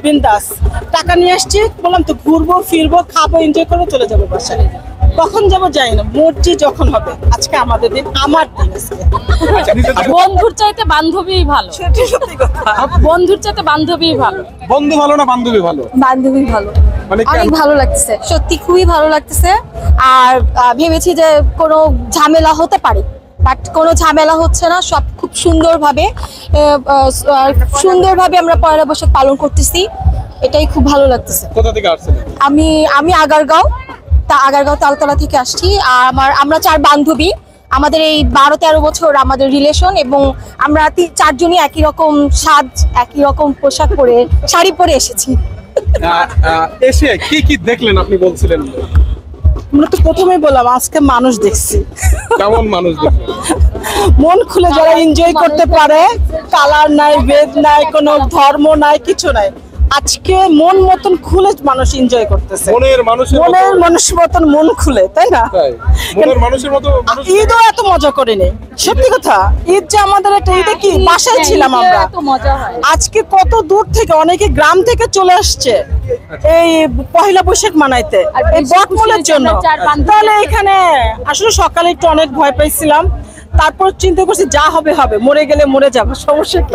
বিন্দাস। টাকা নিয়ে আসছি, বললাম তো ঘুরবো ফিরবো খাবো এনজয় করে চলে যাবো বাসায়। কখন যাবো জানি না, মর্জি যখন হবে। আজকে আমাদের দিন, আমার দিন আজকে। বন্ধুর চাইতে বান্ধবীই ভালো। সেটা সত্যি কথা। বন্ধুর চাইতে বান্ধবীই ভালো। বন্ধু ভালো না বান্ধবী ভালো? বান্ধবী ভালো, মানে অনেক ভালো লাগতেছে, সত্যি খুবই ভালো লাগতেছে। আর ভেবেছি যে কোনো ঝামেলা হতে পারে, বাট কোনো ঝামেলা হচ্ছে না। সব খুব সুন্দরভাবে আমরা পয়লা বৈশাখ পালন করতেছি, এটাই খুব ভালো লাগতেছে। কোথা থেকে আসছেন? আমি আগারগাঁও তালতলা থেকে আসছি। আর আমরা 4 বান্ধবী, আমাদের এই 12-13 বছর আমাদের রিলেশন, এবং আমরা 4জনই একই রকম সাজ, একই রকম পোশাক পরে, শাড়ি পরে এসেছি। এসে কি কি দেখলেন আপনি বলছিলেন? আমরা তো প্রথমেই বললাম আজকে মানুষ দেখছি। কেমন মানুষ দেখলেন? মন খুলে যারা এনজয় করতে পারে, কালার নাই, ভেদ নাই, কোনো ধর্ম নাই, কিছু নাই। আজকে মন মতন খুলে মানুষ এনজয় করতেছে। মনের মানুষের মতন মন খুলে, তাই না? মনের মানুষের মতো ঈদও এত মজা করিনি, সত্যি কথা। ঈদ যে আমাদের একটা ঈদে কি বাসায় ছিলাম আমরা, আজকে কত দূর থেকে অনেকে গ্রাম থেকে চলে আসছে এই পয়লা বৈশাখ মানাইতে, এই বটমূলের জন্য। তাহলে এখানে আসলে সকালে একটু অনেক ভয় পাইছিলাম, তারপর চিন্তা করছি যা হবে হবে, মরে গেলে মরে যাবো, সমস্যা কি,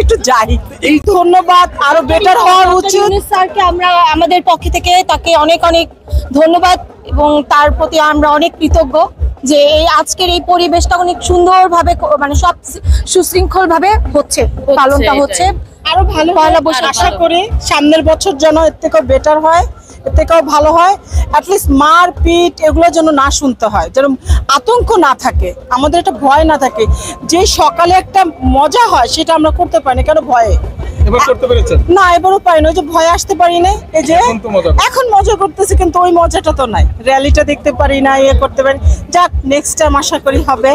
একটু যাই। এই ধন্যবাদ, আরো বেটার হওয়া উচিত। স্যারকে আমরা আমাদের পক্ষ থেকে তাকে অনেক অনেক ধন্যবাদ, এবং তার প্রতি আমরা অনেক কৃতজ্ঞ যে এই আজকের এই পরিবেশটা অনেক সুন্দরভাবে, মানে সব সুশৃঙ্খল ভাবে পালনটা হচ্ছে। আরো ভালো পয়লা বৈশাখ আশা করি সামনের বছর যেন এর থেকেও বেটার হয়, এর থেকেও ভালো হয়। অ্যাটলিস্ট মারপিট এগুলো যেন না শুনতে হয়, যেন আতঙ্ক না থাকে, আমাদের একটা ভয় না থাকে। যে সকালে একটা মজা হয় সেটা আমরা করতে পারি না, কেন ভয়ে। এবার করতে পেরেছেন? না, এবারও পারি না, ওই যে ভয়ে আসতে পারি না। এই যে এখন মজা করতেছি, কিন্তু ওই মজাটা তো নাই, র্যালিটা দেখতে পারি না, ইয়ে করতে পারি। যাক, নেক্সট টাইম আশা করি হবে।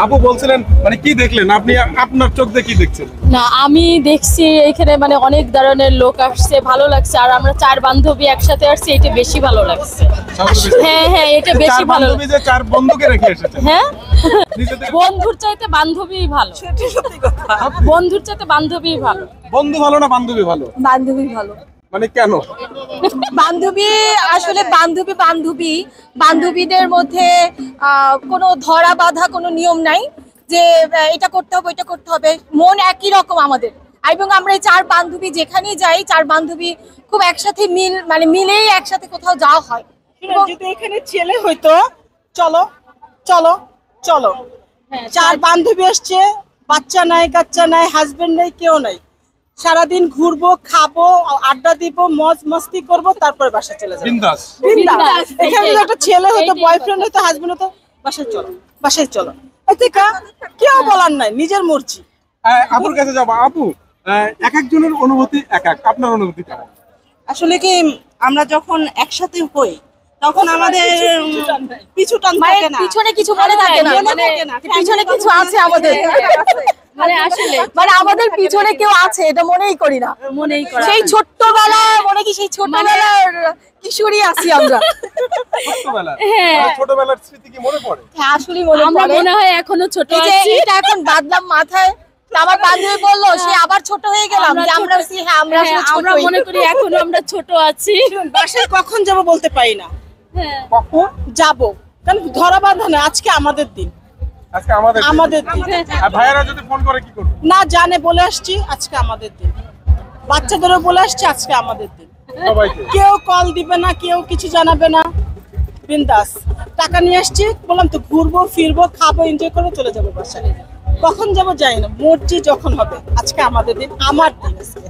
আপু বলছিলেন মানে কি দেখলেন আপনি, আপনার চোখ দিয়ে কি দেখছেন? না, আমি দেখছি এখানে মানে অনেক ধরনের লোক আসছে, ভালো লাগছে। আর আমরা 4 বান্ধবী একসাথে আসছি, এটা বেশি ভালো লাগছে। হ্যাঁ হ্যাঁ, এটা বেশি ভালো লাগছে। 4 বন্ধুকে রেখে এসেছেন? হ্যাঁ, বন্ধুর চাইতে বান্ধবীই ভালো। সেটা সত্যি কথা। বন্ধুর চাইতে বান্ধবীই ভালো। বন্ধু ভালো না বান্ধবী ভালো? বান্ধবী ভালো। মানে কেন? বান্ধবী আসলে বান্ধবীদের মধ্যে কোনো ধরা বাঁধা কোনো নিয়ম নাই যে এটা করতে হবে ওইটা করতে হবে, মন একই রকম আমাদের। এবং আমরা এই 4 বান্ধবী যেখানেই যাই, 4 বান্ধবী খুব একসাথে মিলেই একসাথে কোথাও যাওয়া হয়। যদি এখানে ছেলে হইতো, চলো চলো চলো, 4 বান্ধবী আসছে, বাচ্চা নাই, কাচ্চা নাই, হাজবেন্ড নাই, কেউ নাই, সারাদিন ঘুরবো, খাবো, আড্ডা দিব, মজ মস্তি করবো, তারপরে বাসায় চলে যাবো বিন্দাস। এখানে যদি একটা ছেলে হতো, বয়ফ্রেন্ড হতো, হাজবেন্ড হতো, বাসায় চলো, এতে কেউ বলার নাই, নিজের মর্জি। আপুর কাছে যাবো। আপু, এক একজনের অনুভূতি এক এক, আপনার অনুভূতি কেমন? আসলে কি আমরা যখন একসাথে হই তখন আমাদের পিছু টান থাকে না, পিছনে কিছু মনে থাকে না, পিছনে কিছু আছে আমাদের, মানে আমাদের পিছনে কেউ আছে এটা মনেই করি না। সেই ছোট্টবেলায় সেই ছোটবেলার কিশোরী আছি আমরা। ছোটবেলার স্মৃতি কি মনে পড়ে? হ্যাঁ, আসলে মনে হয় এখনো ছোট আছি। এটা এখন বাদলাম মাথায়। আমার বান্ধবী বললো সে আবার ছোট হয়ে গেলাম, আমরা মনে করি এখনো আমরা ছোট আছি। বাসায় কখন যাবো বলতে পারি না, কখন যাবো, কারণ ধরা বাঁধা না। আজকে আমাদের দিন, আজকে আমাদের দিন। আর ভাইয়ারা যদি ফোন করে কি করবে? না জানে বলে আসছি আজকে আমাদের দিন, বাচ্চাদেরও বলে আসছি আজকে আমাদের দিন। কেউ কল দিবে না, কেউ কিছু জানাবে না, বিন্দাস। টাকা নিয়ে আসছি, বললাম তো ঘুরবো ফিরবো খাবো এনজয় করে চলে যাবো বাসায়। কখন যাবো জানি না, মর্জি যখন হবে। আজকে আমাদের দিন, আমার দিন আজকে।